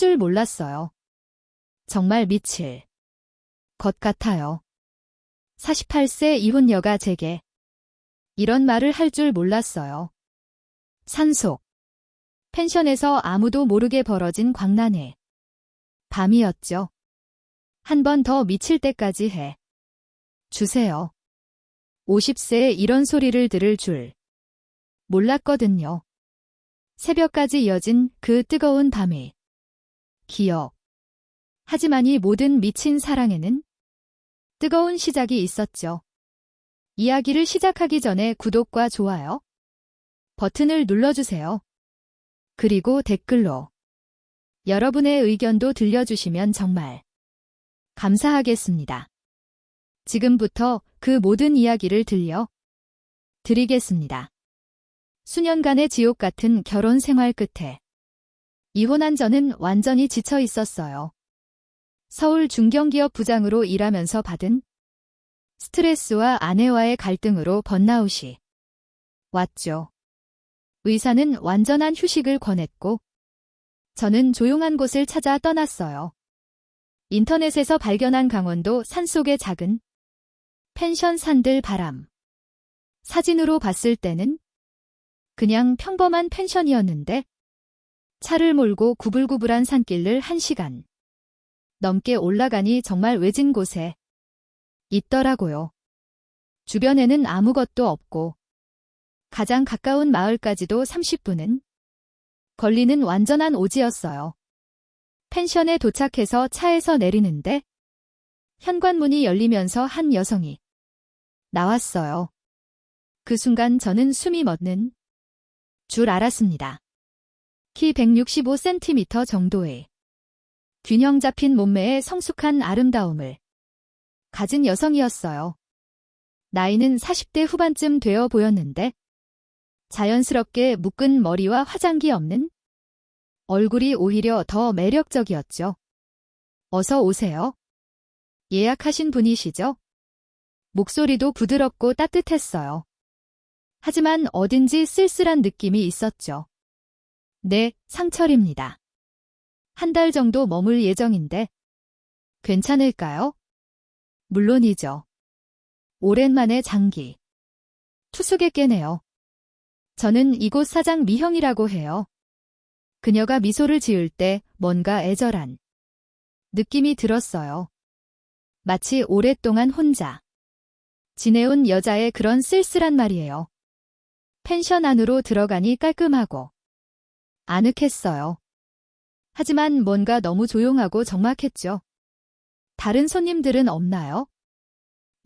줄 몰랐어요. 정말 미칠 것 같아요. 48세 이혼 여가 제게 이런 말을 할 줄 몰랐어요. 산속 펜션에서 아무도 모르게 벌어진 광란의 밤이었죠. 한 번 더 미칠 때까지 해 주세요. 50세에 이런 소리를 들을 줄 몰랐거든요. 새벽까지 이어진 그 뜨거운 밤의 기억. 하지만 이 모든 미친 사랑에는 뜨거운 시작이 있었죠. 이야기를 시작하기 전에 구독과 좋아요 버튼을 눌러주세요. 그리고 댓글로 여러분의 의견도 들려주시면 정말 감사하겠습니다. 지금부터 그 모든 이야기를 들려 드리겠습니다. 수년간의 지옥 같은 결혼 생활 끝에 이혼한 저는 완전히 지쳐 있었어요. 서울 중견기업 부장으로 일하면서 받은 스트레스와 아내와의 갈등으로 번아웃이 왔죠. 의사는 완전한 휴식을 권했고 저는 조용한 곳을 찾아 떠났어요. 인터넷에서 발견한 강원도 산속의 작은 펜션 산들 바람. 사진으로 봤을 때는 그냥 평범한 펜션이었는데 차를 몰고 구불구불한 산길을 1시간 넘게 올라가니 정말 외진 곳에 있더라고요. 주변에는 아무것도 없고 가장 가까운 마을까지도 30분은 걸리는 완전한 오지였어요. 펜션에 도착해서 차에서 내리는데 현관문이 열리면서 한 여성이 나왔어요. 그 순간 저는 숨이 멎는 줄 알았습니다. 키 165cm 정도의 균형 잡힌 몸매에 성숙한 아름다움을 가진 여성이었어요. 나이는 40대 후반쯤 되어 보였는데 자연스럽게 묶은 머리와 화장기 없는 얼굴이 오히려 더 매력적이었죠. 어서 오세요. 예약하신 분이시죠? 목소리도 부드럽고 따뜻했어요. 하지만 어딘지 쓸쓸한 느낌이 있었죠. 네, 상철입니다. 한 달 정도 머물 예정인데 괜찮을까요? 물론이죠. 오랜만에 장기 투숙에 깨네요. 저는 이곳 사장 미형이라고 해요. 그녀가 미소를 지을 때 뭔가 애절한 느낌이 들었어요. 마치 오랫동안 혼자 지내온 여자의 그런 쓸쓸한 말이에요. 펜션 안으로 들어가니 깔끔하고 아늑했어요. 하지만 뭔가 너무 조용하고 적막했죠. 다른 손님들은 없나요?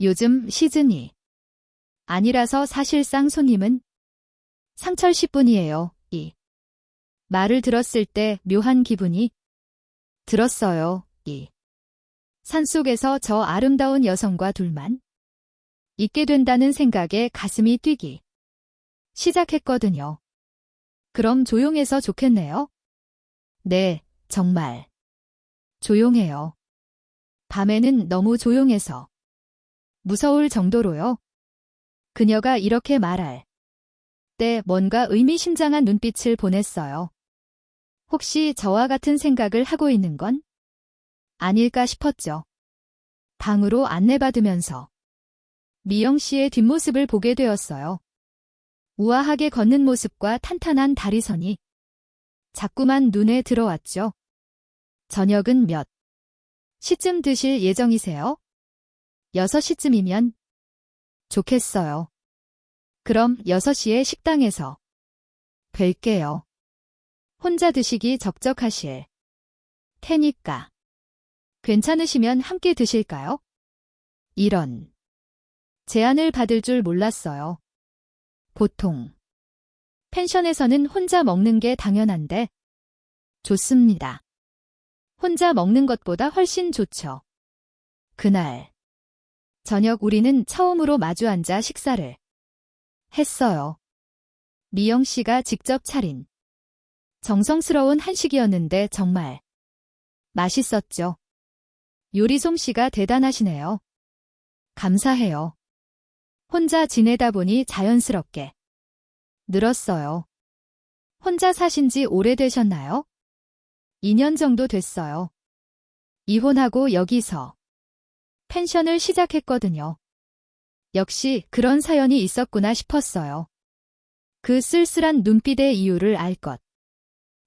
요즘 시즌이 아니라서 사실상 손님은 상철 씨뿐이에요. 이 말을 들었을 때 묘한 기분이 들었어요. 이 산속에서 저 아름다운 여성과 둘만 있게 된다는 생각에 가슴이 뛰기 시작했거든요. 그럼 조용해서 좋겠네요. 네, 정말 조용해요. 밤에는 너무 조용해서 무서울 정도로요. 그녀가 이렇게 말할 때 뭔가 의미심장한 눈빛을 보냈어요. 혹시 저와 같은 생각을 하고 있는 건 아닐까 싶었죠. 방으로 안내받으면서 미영 씨의 뒷모습을 보게 되었어요. 우아하게 걷는 모습과 탄탄한 다리선이 자꾸만 눈에 들어왔죠. 저녁은 몇 시쯤 드실 예정이세요? 6시쯤이면 좋겠어요. 그럼 6시에 식당에서 뵐게요. 혼자 드시기 적적하실 테니까. 괜찮으시면 함께 드실까요? 이런 제안을 받을 줄 몰랐어요. 보통 펜션에서는 혼자 먹는 게 당연한데 좋습니다. 혼자 먹는 것보다 훨씬 좋죠. 그날 저녁 우리는 처음으로 마주 앉아 식사를 했어요. 미영 씨가 직접 차린 정성스러운 한식이었는데 정말 맛있었죠. 요리 솜씨가 대단하시네요. 감사해요. 혼자 지내다 보니 자연스럽게 늘었어요. 혼자 사신 지 오래되셨나요? 2년 정도 됐어요. 이혼하고 여기서 펜션을 시작했거든요. 역시 그런 사연이 있었구나 싶었어요. 그 쓸쓸한 눈빛의 이유를 알 것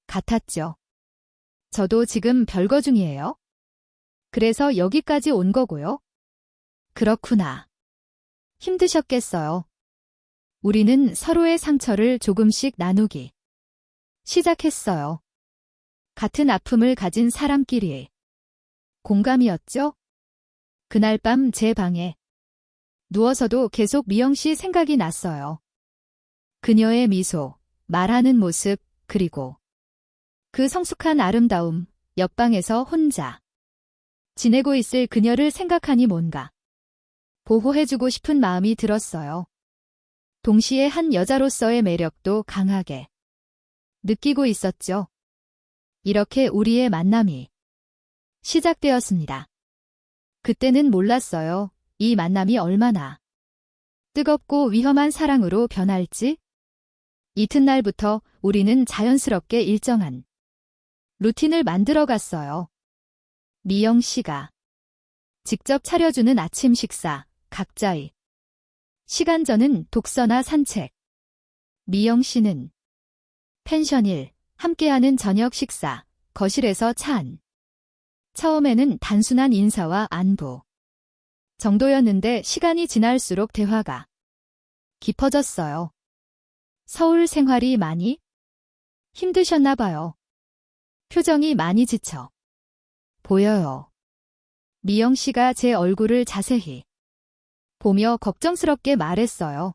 같았죠. 저도 지금 별거 중이에요. 그래서 여기까지 온 거고요. 그렇구나. 힘드셨겠어요. 우리는 서로의 상처를 조금씩 나누기 시작했어요. 같은 아픔을 가진 사람끼리. 공감이었죠? 그날 밤 제 방에 누워서도 계속 미영 씨 생각이 났어요. 그녀의 미소, 말하는 모습, 그리고 그 성숙한 아름다움, 옆방에서 혼자 지내고 있을 그녀를 생각하니 뭔가 보호해주고 싶은 마음이 들었어요. 동시에 한 여자로서의 매력도 강하게 느끼고 있었죠. 이렇게 우리의 만남이 시작되었습니다. 그때는 몰랐어요. 이 만남이 얼마나 뜨겁고 위험한 사랑으로 변할지. 이튿날부터 우리는 자연스럽게 일정한 루틴을 만들어 갔어요. 미영 씨가 직접 차려주는 아침 식사, 각자의 시간 저는 독서나 산책. 미영 씨는 펜션 일, 함께하는 저녁 식사, 거실에서 차 한. 처음에는 단순한 인사와 안부 정도였는데 시간이 지날수록 대화가 깊어졌어요. 서울 생활이 많이 힘드셨나 봐요. 표정이 많이 지쳐 보여요. 미영 씨가 제 얼굴을 자세히 보며 걱정스럽게 말했어요.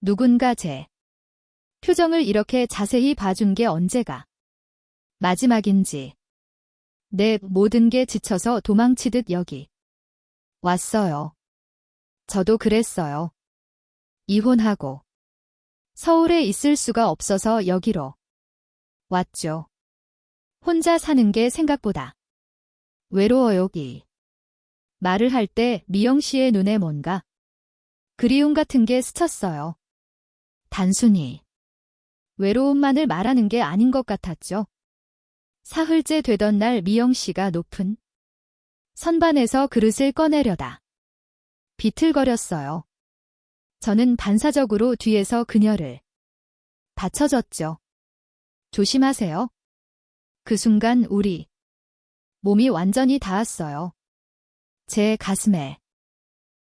누군가 제 표정을 이렇게 자세히 봐준 게 언제가 마지막인지. 내 모든 게 지쳐서 도망치듯 여기 왔어요. 저도 그랬어요. 이혼하고 서울에 있을 수가 없어서 여기로 왔죠. 혼자 사는 게 생각보다 외로워요. 이 말을 할 때 미영 씨의 눈에 뭔가 그리움 같은 게 스쳤어요. 단순히 외로움만을 말하는 게 아닌 것 같았죠. 사흘째 되던 날 미영 씨가 높은 선반에서 그릇을 꺼내려다 비틀거렸어요. 저는 반사적으로 뒤에서 그녀를 받쳐줬죠. 조심하세요. 그 순간 우리 몸이 완전히 닿았어요. 제 가슴에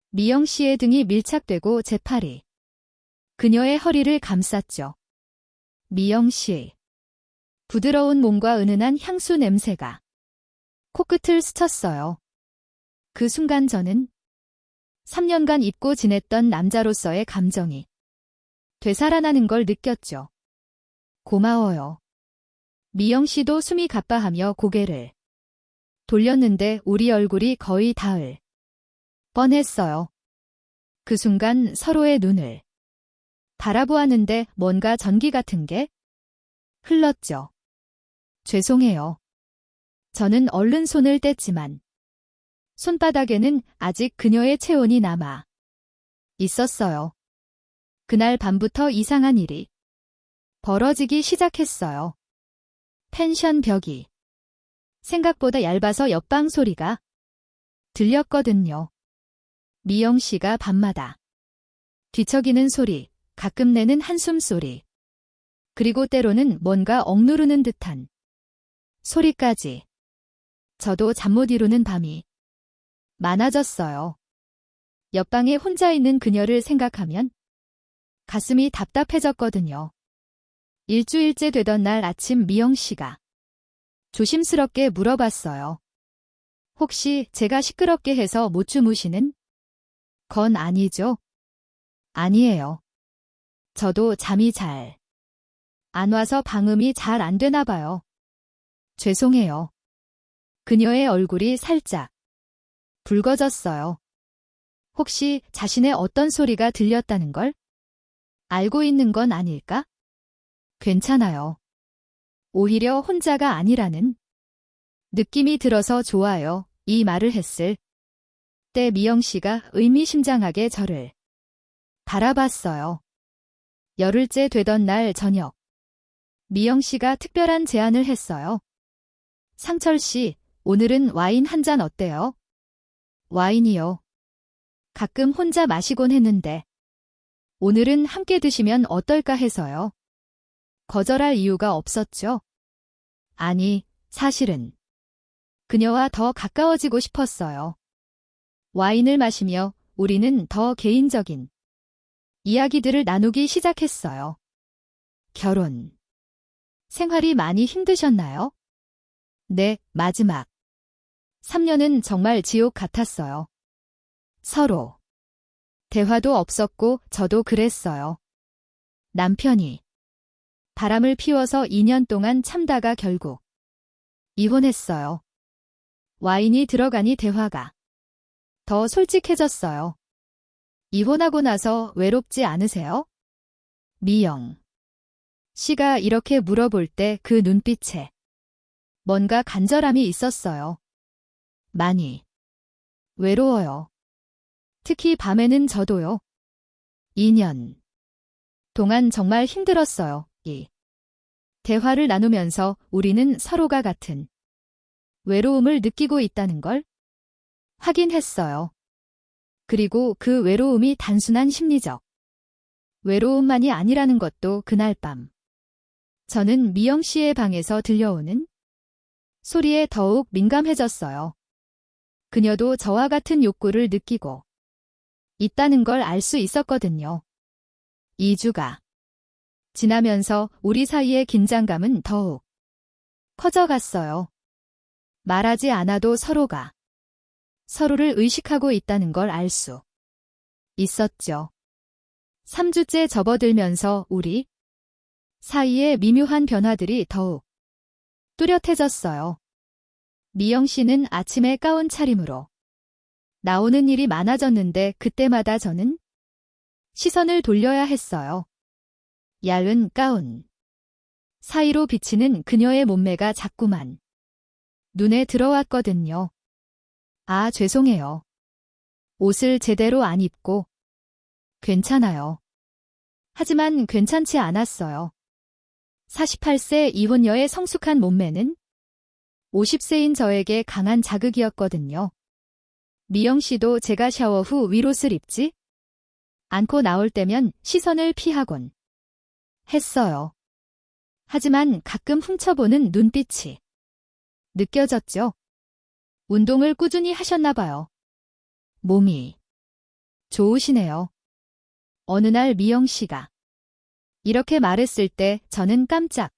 미영 씨의 등이 밀착되고 제 팔이 그녀의 허리를 감쌌죠. 미영 씨. 부드러운 몸과 은은한 향수 냄새가 코끝을 스쳤어요. 그 순간 저는 3년간 잊고 지냈던 남자로서의 감정이 되살아나는 걸 느꼈죠. 고마워요. 미영 씨도 숨이 가빠하며 고개를 돌렸는데 우리 얼굴이 거의 닿을 뻔했어요. 그 순간 서로의 눈을 바라보았는데 뭔가 전기 같은 게 흘렀죠. 죄송해요. 저는 얼른 손을 뗐지만 손바닥에는 아직 그녀의 체온이 남아 있었어요. 그날 밤부터 이상한 일이 벌어지기 시작했어요. 펜션 벽이 생각보다 얇아서 옆방 소리가 들렸거든요. 미영 씨가 밤마다 뒤척이는 소리, 가끔 내는 한숨 소리, 그리고 때로는 뭔가 억누르는 듯한 소리까지. 저도 잠 못 이루는 밤이 많아졌어요. 옆방에 혼자 있는 그녀를 생각하면 가슴이 답답해졌거든요. 일주일째 되던 날 아침 미영 씨가 조심스럽게 물어봤어요. 혹시 제가 시끄럽게 해서 못 주무시는 건 아니죠? 아니에요. 저도 잠이 잘 안 와서 방음이 잘 안 되나 봐요. 죄송해요. 그녀의 얼굴이 살짝 붉어졌어요. 혹시 자신의 어떤 소리가 들렸다는 걸 알고 있는 건 아닐까? 괜찮아요. 오히려 혼자가 아니라는 느낌이 들어서 좋아요. 이 말을 했을 때 미영 씨가 의미심장하게 저를 바라봤어요. 열흘째 되던 날 저녁, 미영 씨가 특별한 제안을 했어요. 상철 씨, 오늘은 와인 한 잔 어때요? 와인이요. 가끔 혼자 마시곤 했는데, 오늘은 함께 드시면 어떨까 해서요. 거절할 이유가 없었죠. 아니, 사실은 그녀와 더 가까워지고 싶었어요. 와인을 마시며 우리는 더 개인적인 이야기들을 나누기 시작했어요. 결혼. 생활이 많이 힘드셨나요? 네, 마지막 3년은 정말 지옥 같았어요. 서로 대화도 없었고 저도 그랬어요. 남편이 바람을 피워서 2년 동안 참다가 결국 이혼했어요. 와인이 들어가니 대화가 더 솔직해졌어요. 이혼하고 나서 외롭지 않으세요? 미영 씨가 이렇게 물어볼 때 그 눈빛에 뭔가 간절함이 있었어요. 많이 외로워요. 특히 밤에는 저도요. 2년 동안 정말 힘들었어요. 이 대화를 나누면서 우리는 서로가 같은 외로움을 느끼고 있다는 걸 확인했어요. 그리고 그 외로움이 단순한 심리적 외로움만이 아니라는 것도 그날 밤 저는 미영 씨의 방에서 들려오는 소리에 더욱 민감해졌어요. 그녀도 저와 같은 욕구를 느끼고 있다는 걸 알 수 있었거든요. 2주가 지나면서 우리 사이의 긴장감은 더욱 커져갔어요. 말하지 않아도 서로가 서로를 의식하고 있다는 걸 알 수 있었죠. 3주째 접어들면서 우리 사이의 미묘한 변화들이 더욱 뚜렷해졌어요. 미영 씨는 아침에 가운 차림으로 나오는 일이 많아졌는데 그때마다 저는 시선을 돌려야 했어요. 얇은 가운 사이로 비치는 그녀의 몸매가 자꾸만 눈에 들어왔거든요. 아, 죄송해요. 옷을 제대로 안 입고. 괜찮아요. 하지만 괜찮지 않았어요. 48세 이혼녀의 성숙한 몸매는 50세인 저에게 강한 자극이었거든요. 미영 씨도 제가 샤워 후 윗옷을 입지 않고 나올 때면 시선을 피하곤 했어요. 하지만 가끔 훔쳐보는 눈빛이 느껴졌죠. 운동을 꾸준히 하셨나 봐요. 몸이 좋으시네요. 어느 날 미영 씨가 이렇게 말했을 때 저는 깜짝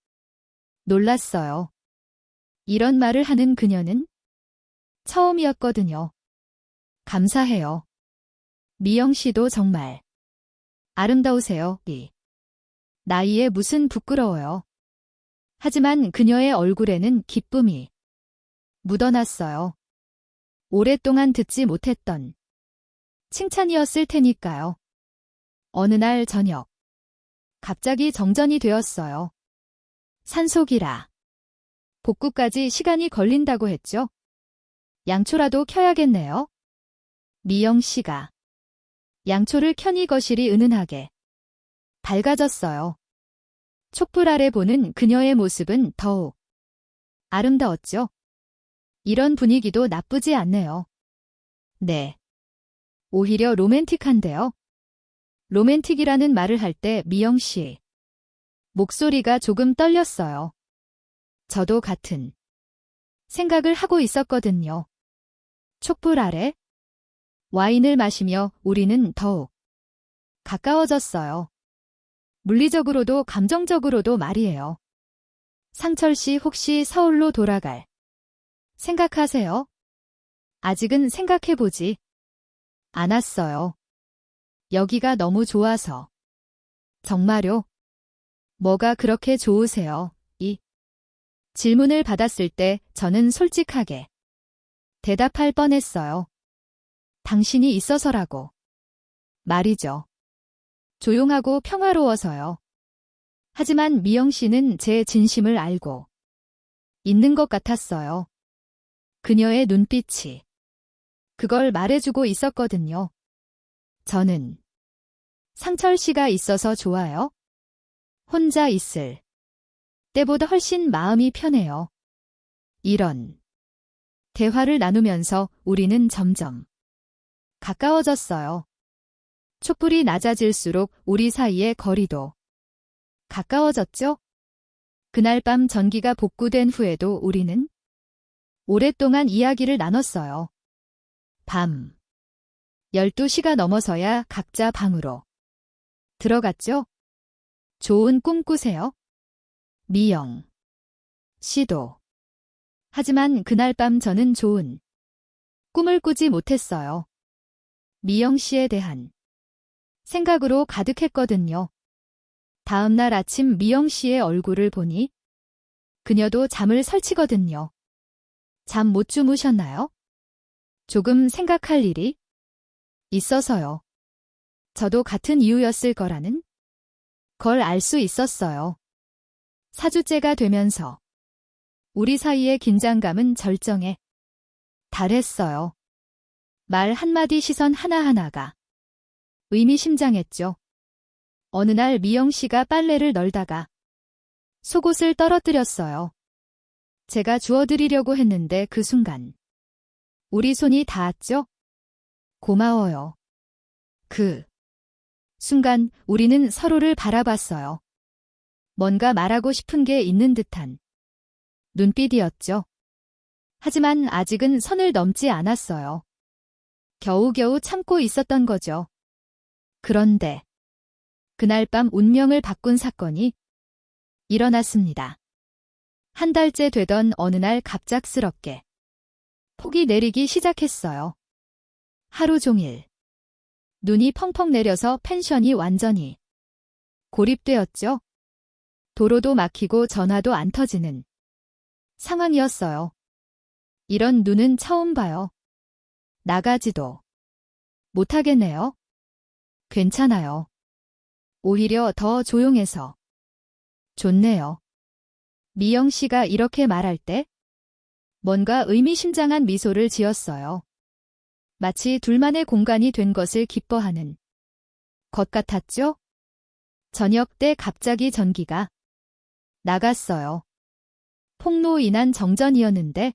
놀랐어요. 이런 말을 하는 그녀는 처음이었거든요. 감사해요. 미영 씨도 정말 아름다우세요. 이 나이에 무슨 부끄러워요. 하지만 그녀의 얼굴에는 기쁨이 묻어났어요. 오랫동안 듣지 못했던 칭찬이었을 테니까요. 어느 날 저녁 갑자기 정전이 되었어요. 산속이라 복구까지 시간이 걸린다고 했죠. 양초라도 켜야겠네요. 미영 씨가 양초를 켜니 거실이 은은하게 밝아졌어요. 촛불 아래 보는 그녀의 모습은 더욱 아름다웠죠. 이런 분위기도 나쁘지 않네요. 네. 오히려 로맨틱한데요. 로맨틱이라는 말을 할 때 미영 씨 목소리가 조금 떨렸어요. 저도 같은 생각을 하고 있었거든요. 촛불 아래 와인을 마시며 우리는 더욱 가까워졌어요. 물리적으로도 감정적으로도 말이에요. 상철 씨 혹시 서울로 돌아갈 생각하세요? 아직은 생각해보지 않았어요. 여기가 너무 좋아서. 정말요? 뭐가 그렇게 좋으세요? 이 질문을 받았을 때 저는 솔직하게 대답할 뻔했어요. 당신이 있어서라고. 말이죠. 조용하고 평화로워서요. 하지만 미영 씨는 제 진심을 알고 있는 것 같았어요. 그녀의 눈빛이 그걸 말해주고 있었거든요. 저는 상철 씨가 있어서 좋아요. 혼자 있을 때보다 훨씬 마음이 편해요. 이런 대화를 나누면서 우리는 점점 가까워졌어요. 촛불이 낮아질수록 우리 사이의 거리도 가까워졌죠? 그날 밤 전기가 복구된 후에도 우리는 오랫동안 이야기를 나눴어요. 밤 12시가 넘어서야 각자 방으로 들어갔죠? 좋은 꿈 꾸세요. 미영 씨도. 하지만 그날 밤 저는 좋은 꿈을 꾸지 못했어요. 미영 씨에 대한 생각으로 가득했거든요. 다음 날 아침 미영 씨의 얼굴을 보니 그녀도 잠을 설치거든요. 잠 못 주무셨나요? 조금 생각할 일이 있어서요. 저도 같은 이유였을 거라는 걸 알 수 있었어요. 4주째가 되면서 우리 사이의 긴장감은 절정에 달했어요. 말 한마디 시선 하나하나가 의미심장했죠. 어느 날 미영 씨가 빨래를 널다가 속옷을 떨어뜨렸어요. 제가 주워드리려고 했는데 그 순간 우리 손이 닿았죠? 고마워요. 그 순간 우리는 서로를 바라봤어요. 뭔가 말하고 싶은 게 있는 듯한 눈빛이었죠. 하지만 아직은 선을 넘지 않았어요. 겨우겨우 참고 있었던 거죠. 그런데 그날 밤 운명을 바꾼 사건이 일어났습니다. 한 달째 되던 어느 날 갑작스럽게 폭이 내리기 시작했어요. 하루 종일 눈이 펑펑 내려서 펜션이 완전히 고립되었죠. 도로도 막히고 전화도 안 터지는 상황이었어요. 이런 눈은 처음 봐요. 나가지도 못하겠네요. 괜찮아요. 오히려 더 조용해서 좋네요. 미영 씨가 이렇게 말할 때 뭔가 의미심장한 미소를 지었어요. 마치 둘만의 공간이 된 것을 기뻐하는 것 같았죠? 저녁 때 갑자기 전기가 나갔어요. 폭로 인한 정전이었는데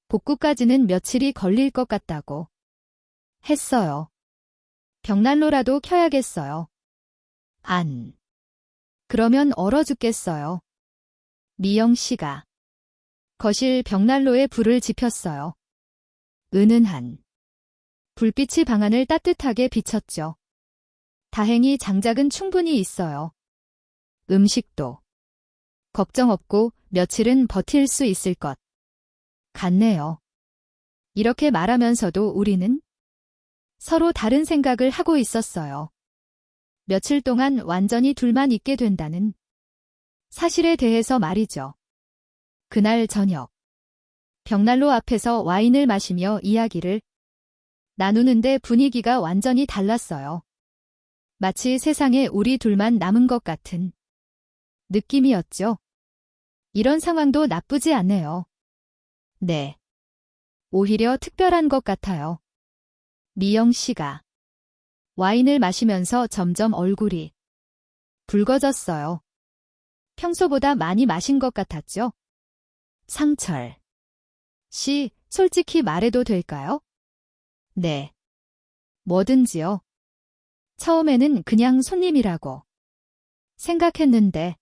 복구까지는 며칠이 걸릴 것 같다고 했어요. 벽난로라도 켜야겠어요. 안 그러면 얼어 죽겠어요. 미영 씨가 거실 벽난로에 불을 지폈어요. 은은한 불빛이 방안을 따뜻하게 비쳤죠. 다행히 장작은 충분히 있어요. 음식도 걱정 없고 며칠은 버틸 수 있을 것 같네요. 이렇게 말하면서도 우리는 서로 다른 생각을 하고 있었어요. 며칠 동안 완전히 둘만 있게 된다는 사실에 대해서 말이죠. 그날 저녁 벽난로 앞에서 와인을 마시며 이야기를 나누는데 분위기가 완전히 달랐어요. 마치 세상에 우리 둘만 남은 것 같은 느낌이었죠. 이런 상황도 나쁘지 않네요. 네. 오히려 특별한 것 같아요. 미영 씨가 와인을 마시면서 점점 얼굴이 붉어졌어요. 평소보다 많이 마신 것 같았죠? 상철 씨, 솔직히 말해도 될까요? 네. 뭐든지요. 처음에는 그냥 손님이라고 생각했는데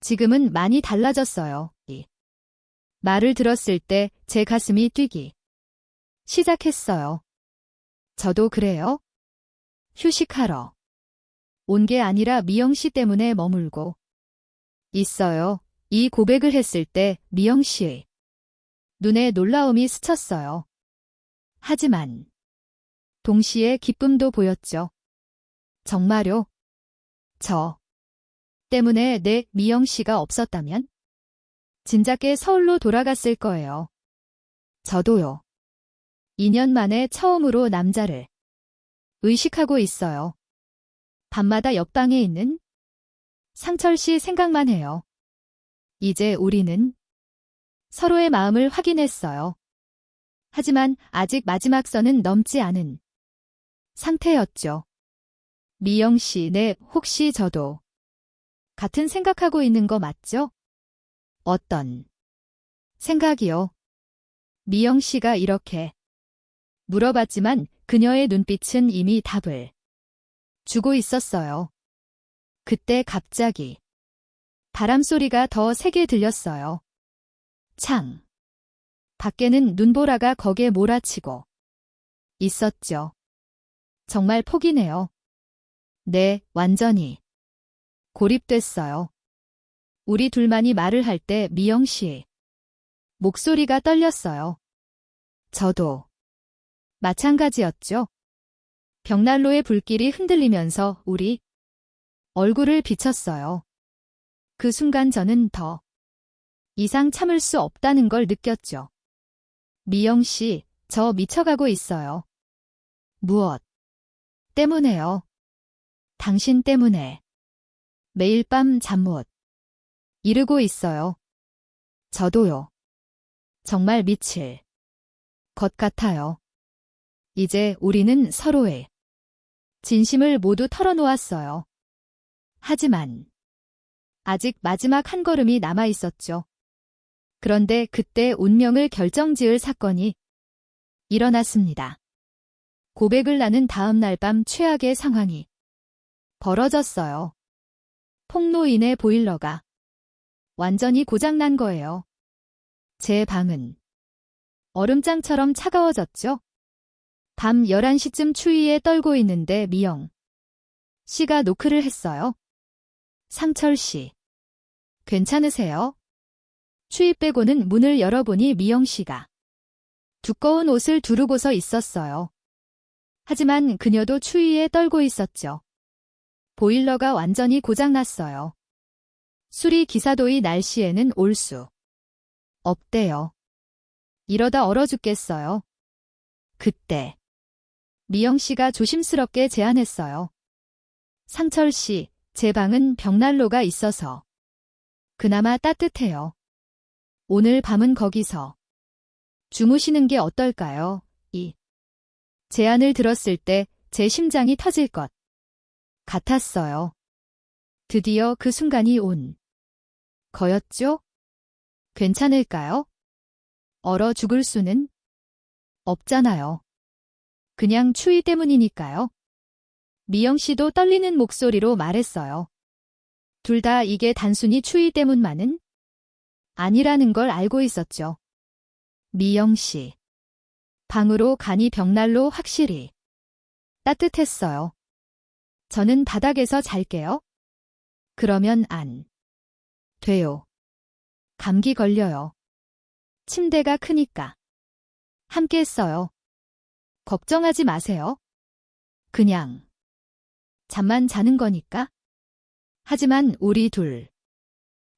지금은 많이 달라졌어요. 이 말을 들었을 때 제 가슴이 뛰기 시작했어요. 저도 그래요? 휴식하러 온 게 아니라 미영 씨 때문에 머물고 있어요. 이 고백을 했을 때 미영 씨의 눈에 놀라움이 스쳤어요. 하지만 동시에 기쁨도 보였죠. 정말요? 저 때문에 내 미영 씨가 없었다면? 진작에 서울로 돌아갔을 거예요. 저도요. 2년 만에 처음으로 남자를 의식하고 있어요. 밤마다 옆방에 있는 상철 씨 생각만 해요. 이제 우리는 서로의 마음을 확인했어요. 하지만 아직 마지막 선은 넘지 않은 상태였죠. 미영 씨, 네, 혹시 저도 같은 생각하고 있는 거 맞죠? 어떤 생각이요. 미영 씨가 이렇게 물어봤지만 그녀의 눈빛은 이미 답을 주고 있었어요. 그때 갑자기 바람 소리가 더 세게 들렸어요. 창. 밖에는 눈보라가 거기에 몰아치고 있었죠. 정말 폭이네요. 네, 완전히 고립됐어요. 우리 둘만이 말을 할 때 미영 씨 목소리가 떨렸어요. 저도 마찬가지였죠. 벽난로의 불길이 흔들리면서 우리 얼굴을 비쳤어요. 그 순간 저는 더 이상 참을 수 없다는 걸 느꼈죠. 미영 씨, 저 미쳐가고 있어요. 무엇 때문에요? 당신 때문에. 매일 밤 잠 못 이루고 있어요. 저도요. 정말 미칠 것 같아요. 이제 우리는 서로의 진심을 모두 털어놓았어요. 하지만 아직 마지막 한 걸음이 남아 있었죠. 그런데 그때 운명을 결정지을 사건이 일어났습니다. 고백을 나눈 다음 날 밤 최악의 상황이 벌어졌어요. 폭로인의 보일러가 완전히 고장난 거예요. 제 방은 얼음장처럼 차가워졌죠. 밤 11시쯤 추위에 떨고 있는데 미영 씨가 노크를 했어요. 상철 씨, 괜찮으세요? 추위 빼고는 문을 열어보니 미영 씨가 두꺼운 옷을 두르고서 있었어요. 하지만 그녀도 추위에 떨고 있었죠. 보일러가 완전히 고장났어요. 수리 기사도 이 날씨에는 올 수 없대요. 이러다 얼어 죽겠어요. 그때 미영 씨가 조심스럽게 제안했어요. 상철 씨, 제 방은 벽난로가 있어서 그나마 따뜻해요. 오늘 밤은 거기서 주무시는 게 어떨까요? 이 제안을 들었을 때 제 심장이 터질 것 같았어요. 드디어 그 순간이 온 거였죠? 괜찮을까요? 얼어 죽을 수는 없잖아요. 그냥 추위 때문이니까요. 미영 씨도 떨리는 목소리로 말했어요. 둘 다 이게 단순히 추위 때문만은 아니라는 걸 알고 있었죠. 미영 씨. 방으로 가니 벽난로 확실히 따뜻했어요. 저는 바닥에서 잘게요. 그러면 안 돼요. 감기 걸려요. 침대가 크니까. 함께 써요. 걱정하지 마세요. 그냥 잠만 자는 거니까. 하지만 우리 둘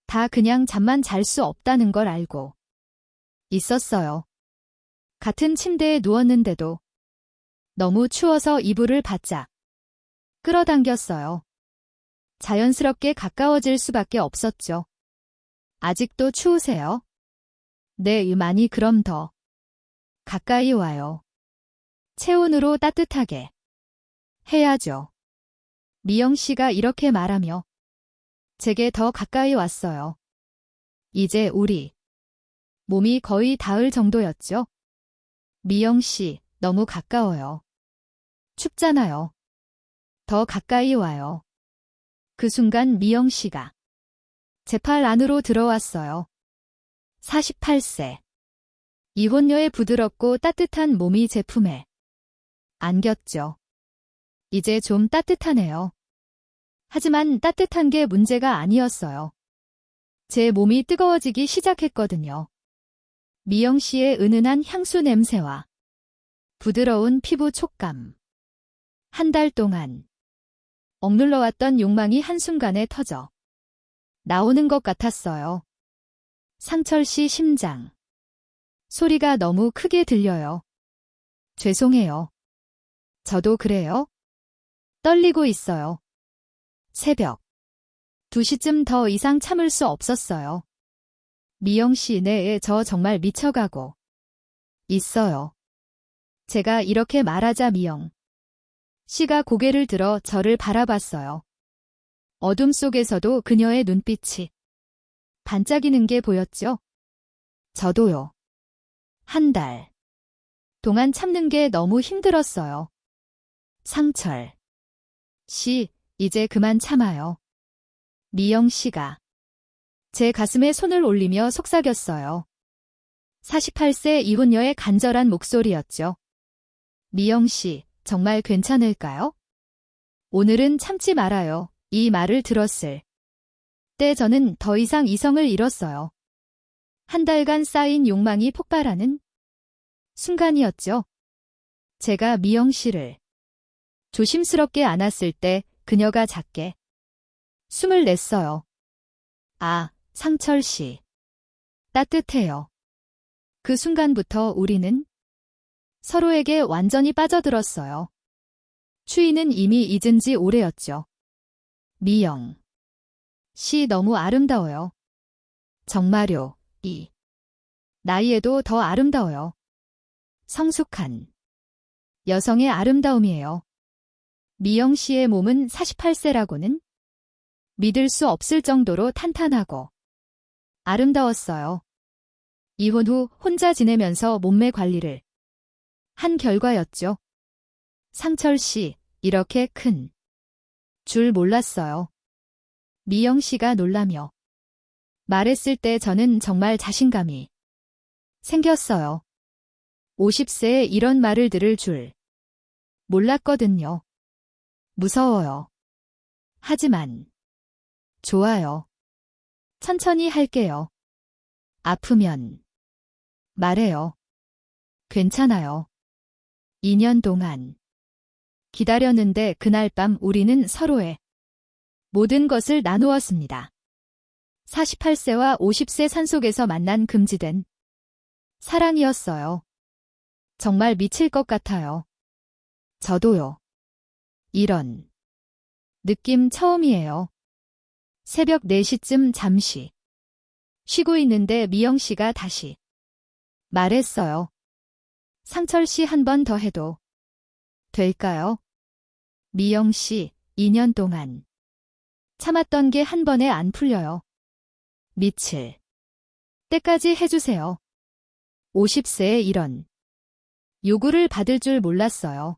다 그냥 잠만 잘 수 없다는 걸 알고 있었어요. 같은 침대에 누웠는데도 너무 추워서 이불을 바짝 끌어당겼어요. 자연스럽게 가까워질 수밖에 없었죠. 아직도 추우세요? 네, 많이. 그럼 더 가까이 와요. 체온으로 따뜻하게 해야죠. 미영 씨가 이렇게 말하며 제게 더 가까이 왔어요. 이제 우리 몸이 거의 닿을 정도였죠. 미영 씨, 너무 가까워요. 춥잖아요. 더 가까이 와요. 그 순간 미영 씨가 제 팔 안으로 들어왔어요. 48세. 이혼녀의 부드럽고 따뜻한 몸이 제 품에 안겼죠. 이제 좀 따뜻하네요. 하지만 따뜻한 게 문제가 아니었어요. 제 몸이 뜨거워지기 시작했거든요. 미영 씨의 은은한 향수 냄새와 부드러운 피부 촉감. 한 달 동안 억눌러왔던 욕망이 한순간에 터져 나오는 것 같았어요. 상철 씨 심장. 소리가 너무 크게 들려요. 죄송해요. 저도 그래요. 떨리고 있어요. 새벽 2시쯤 더 이상 참을 수 없었어요. 미영 씨, 네, 저 정말 미쳐가고 있어요. 제가 이렇게 말하자 미영 씨가 고개를 들어 저를 바라봤어요. 어둠 속에서도 그녀의 눈빛이 반짝이는 게 보였죠. 저도요. 한 달 동안 참는 게 너무 힘들었어요. 상철 씨, 이제 그만 참아요. 미영 씨가 제 가슴에 손을 올리며 속삭였어요. 48세 이혼녀의 간절한 목소리였죠. 미영 씨, 정말 괜찮을까요? 오늘은 참지 말아요. 이 말을 들었을 때 저는 더 이상 이성을 잃었어요. 한 달간 쌓인 욕망이 폭발하는 순간이었죠. 제가 미영 씨를 조심스럽게 안았을 때 그녀가 작게 숨을 냈어요. 아, 상철 씨. 따뜻해요. 그 순간부터 우리는 서로에게 완전히 빠져들었어요. 추위는 이미 잊은 지 오래였죠. 미영 씨 너무 아름다워요. 정말요. 이 나이에도 더 아름다워요. 성숙한 여성의 아름다움이에요. 미영 씨의 몸은 48세라고는 믿을 수 없을 정도로 탄탄하고 아름다웠어요. 이혼 후 혼자 지내면서 몸매 관리를 한 결과였죠. 상철 씨, 이렇게 큰 줄 몰랐어요. 미영 씨가 놀라며 말했을 때 저는 정말 자신감이 생겼어요. 50세에 이런 말을 들을 줄 몰랐거든요. 무서워요. 하지만 좋아요. 천천히 할게요. 아프면 말해요. 괜찮아요. 2년 동안 기다렸는데 그날 밤 우리는 서로의 모든 것을 나누었습니다. 48세와 50세 산속에서 만난 금지된 사랑이었어요. 정말 미칠 것 같아요. 저도요. 이런 느낌 처음이에요. 새벽 4시쯤 잠시 쉬고 있는데 미영 씨가 다시 말했어요. 상철 씨 한 번 더 해도 될까요? 미영 씨, 2년 동안 참았던 게 한 번에 안 풀려요. 미칠 때까지 해주세요. 50세에 이런 요구를 받을 줄 몰랐어요.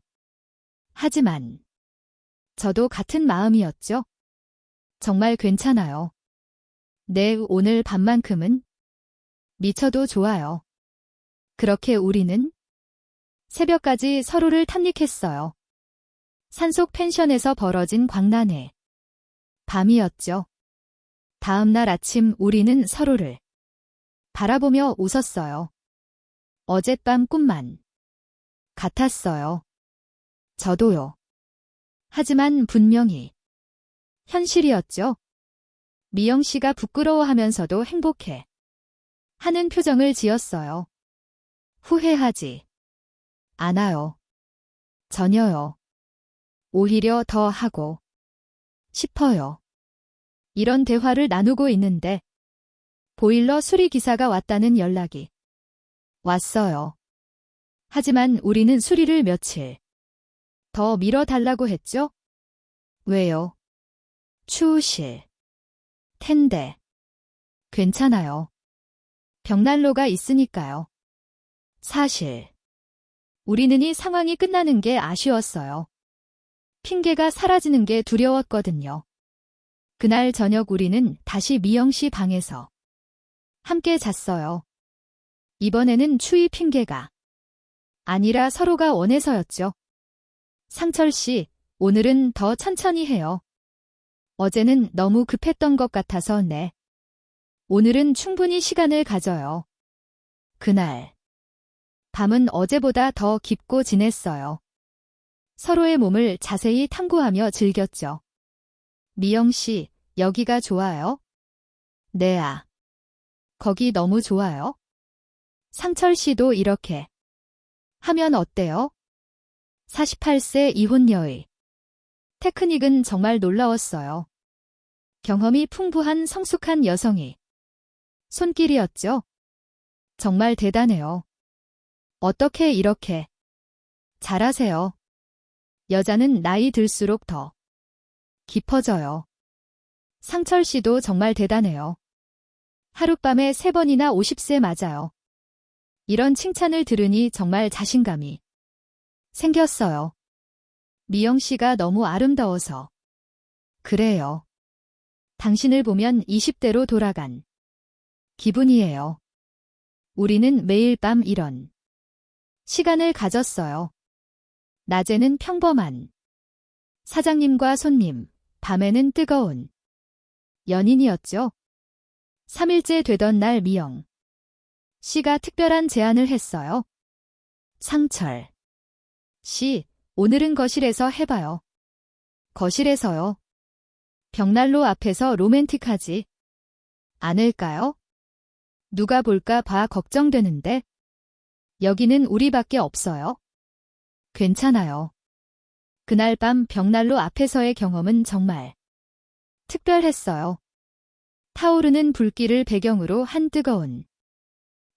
하지만 저도 같은 마음이었죠. 정말 괜찮아요. 네, 오늘 밤만큼은 미쳐도 좋아요. 그렇게 우리는 새벽까지 서로를 탐닉했어요. 산속 펜션에서 벌어진 광란의 밤이었죠. 다음 날 아침 우리는 서로를 바라보며 웃었어요. 어젯밤 꿈만 같았어요. 저도요. 하지만 분명히 현실이었죠. 미영 씨가 부끄러워하면서도 행복해 하는 표정을 지었어요. 후회하지 않아요. 전혀요. 오히려 더 하고 싶어요. 이런 대화를 나누고 있는데 보일러 수리 기사가 왔다는 연락이 왔어요. 하지만 우리는 수리를 며칠 더 미뤄달라고 했죠? 왜요? 추우실 텐데. 괜찮아요. 벽난로가 있으니까요. 사실 우리는 이 상황이 끝나는 게 아쉬웠어요. 핑계가 사라지는 게 두려웠거든요. 그날 저녁 우리는 다시 미영 씨 방에서 함께 잤어요. 이번에는 추위 핑계가 아니라 서로가 원해서였죠. 상철 씨, 오늘은 더 천천히 해요. 어제는 너무 급했던 것 같아서 네. 오늘은 충분히 시간을 가져요. 그날 밤은 어제보다 더 깊고 진했어요. 서로의 몸을 자세히 탐구하며 즐겼죠. 미영 씨, 여기가 좋아요? 네, 아. 거기 너무 좋아요? 상철 씨도 이렇게 하면 어때요? 48세 이혼녀의 테크닉은 정말 놀라웠어요. 경험이 풍부한 성숙한 여성이 손길이었죠. 정말 대단해요. 어떻게 이렇게 잘하세요? 여자는 나이 들수록 더 깊어져요. 상철 씨도 정말 대단해요. 하룻밤에 3번이나 50세 맞아요. 이런 칭찬을 들으니 정말 자신감이 생겼어요. 미영 씨가 너무 아름다워서. 그래요. 당신을 보면 20대로 돌아간 기분이에요. 우리는 매일 밤 이런 시간을 가졌어요. 낮에는 평범한 사장님과 손님, 밤에는 뜨거운 연인이었죠. 3일째 되던 날 미영 씨가 특별한 제안을 했어요. 상철 씨, 오늘은 거실에서 해봐요. 거실에서요? 벽난로 앞에서 로맨틱하지 않을까요? 누가 볼까 봐 걱정되는데. 여기는 우리밖에 없어요. 괜찮아요. 그날 밤 벽난로 앞에서의 경험은 정말 특별했어요. 타오르는 불길을 배경으로 한 뜨거운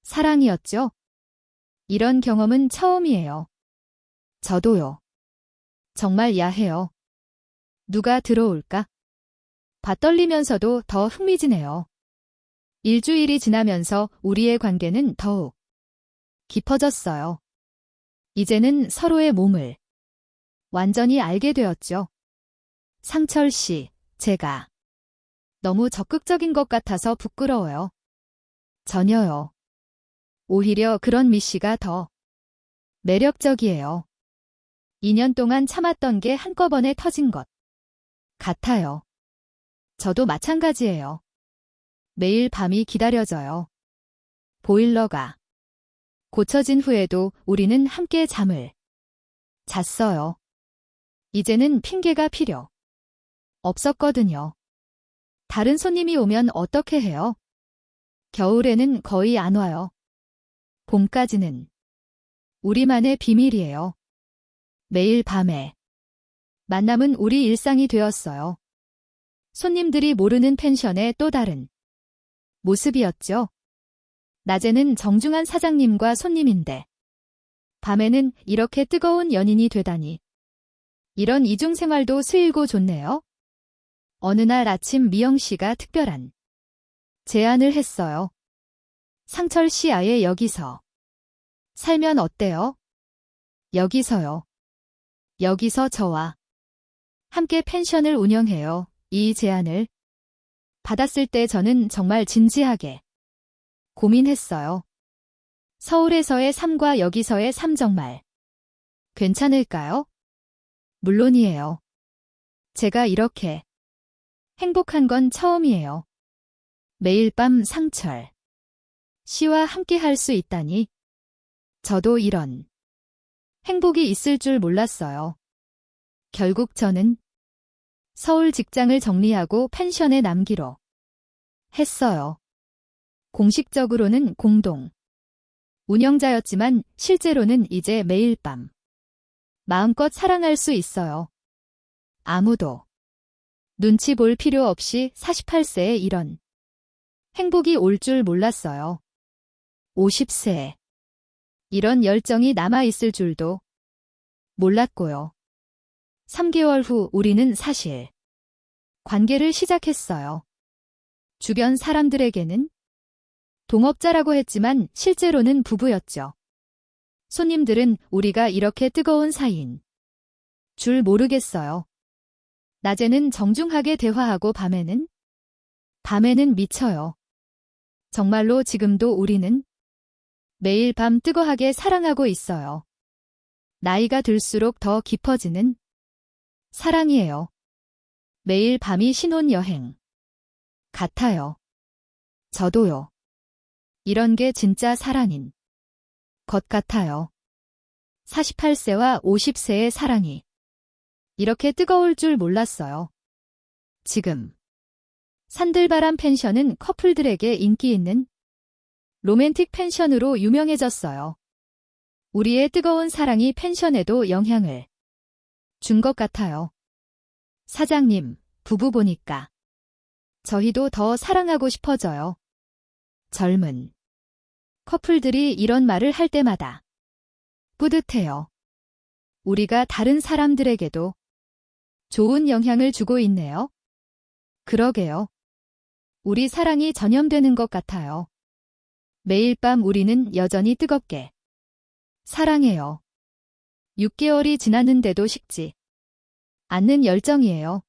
사랑이었죠. 이런 경험은 처음이에요. 저도요. 정말 야해요. 누가 들어올까? 바 떨리면서도 더 흥미지네요. 일주일이 지나면서 우리의 관계는 더욱 깊어졌어요. 이제는 서로의 몸을 완전히 알게 되었죠. 상철 씨, 제가 너무 적극적인 것 같아서 부끄러워요. 전혀요. 오히려 그런 미 씨가 더 매력적이에요. 2년 동안 참았던 게 한꺼번에 터진 것 같아요. 저도 마찬가지예요. 매일 밤이 기다려져요. 보일러가 고쳐진 후에도 우리는 함께 잠을 잤어요. 이제는 핑계가 필요 없었거든요. 다른 손님이 오면 어떻게 해요? 겨울에는 거의 안 와요. 봄까지는 우리만의 비밀이에요. 매일 밤에 만남은 우리 일상이 되었어요. 손님들이 모르는 펜션의 또 다른 모습이었죠. 낮에는 정중한 사장님과 손님인데 밤에는 이렇게 뜨거운 연인이 되다니. 이런 이중생활도 스일고 좋네요. 어느 날 아침 미영 씨가 특별한 제안을 했어요. 상철 씨 아예 여기서 살면 어때요? 여기서요. 여기서 저와 함께 펜션을 운영해요. 이 제안을 받았을 때 저는 정말 진지하게 고민했어요. 서울에서의 삶과 여기서의 삶 정말 괜찮을까요? 물론이에요. 제가 이렇게 행복한 건 처음이에요. 매일 밤 상철 씨와 함께 할 수 있다니. 저도 이런 행복이 있을 줄 몰랐어요. 결국 저는 서울 직장을 정리하고 펜션에 남기로 했어요. 공식적으로는 공동 운영자였지만 실제로는 이제 매일 밤 마음껏 사랑할 수 있어요. 아무도 눈치 볼 필요 없이 48세에 이런 행복이 올 줄 몰랐어요. 50세에 이런 열정이 남아있을 줄도 몰랐고요. 3개월 후 우리는 사실 관계를 시작했어요. 주변 사람들에게는 동업자라고 했지만 실제로는 부부였죠. 손님들은 우리가 이렇게 뜨거운 사이인 줄 모르겠어요. 낮에는 정중하게 대화하고 밤에는 미쳐요. 정말로 지금도 우리는 매일 밤 뜨거하게 사랑하고 있어요. 나이가 들수록 더 깊어지는 사랑이에요. 매일 밤이 신혼여행 같아요. 저도요. 이런 게 진짜 사랑인 것 같아요. 48세와 50세의 사랑이 이렇게 뜨거울 줄 몰랐어요. 지금 산들바람 펜션은 커플들에게 인기 있는 로맨틱 펜션으로 유명해졌어요. 우리의 뜨거운 사랑이 펜션에도 영향을 준 것 같아요. 사장님, 부부 보니까 저희도 더 사랑하고 싶어져요. 젊은 커플들이 이런 말을 할 때마다 뿌듯해요. 우리가 다른 사람들에게도 좋은 영향을 주고 있네요. 그러게요. 우리 사랑이 전염되는 것 같아요. 매일 밤 우리는 여전히 뜨겁게 사랑해요. 6개월이 지났는데도 식지 않는 열정이에요.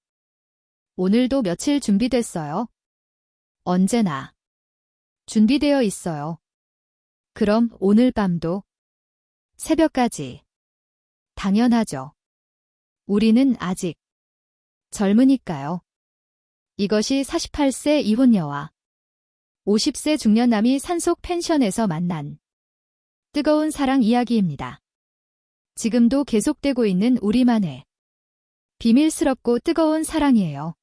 오늘도 며칠 준비됐어요. 언제나 준비되어 있어요. 그럼 오늘 밤도 새벽까지. 당연하죠. 우리는 아직 젊으니까요. 이것이 48세 이혼녀와 50세 중년남이 산속 펜션에서 만난 뜨거운 사랑 이야기입니다. 지금도 계속되고 있는 우리만의 비밀스럽고 뜨거운 사랑이에요.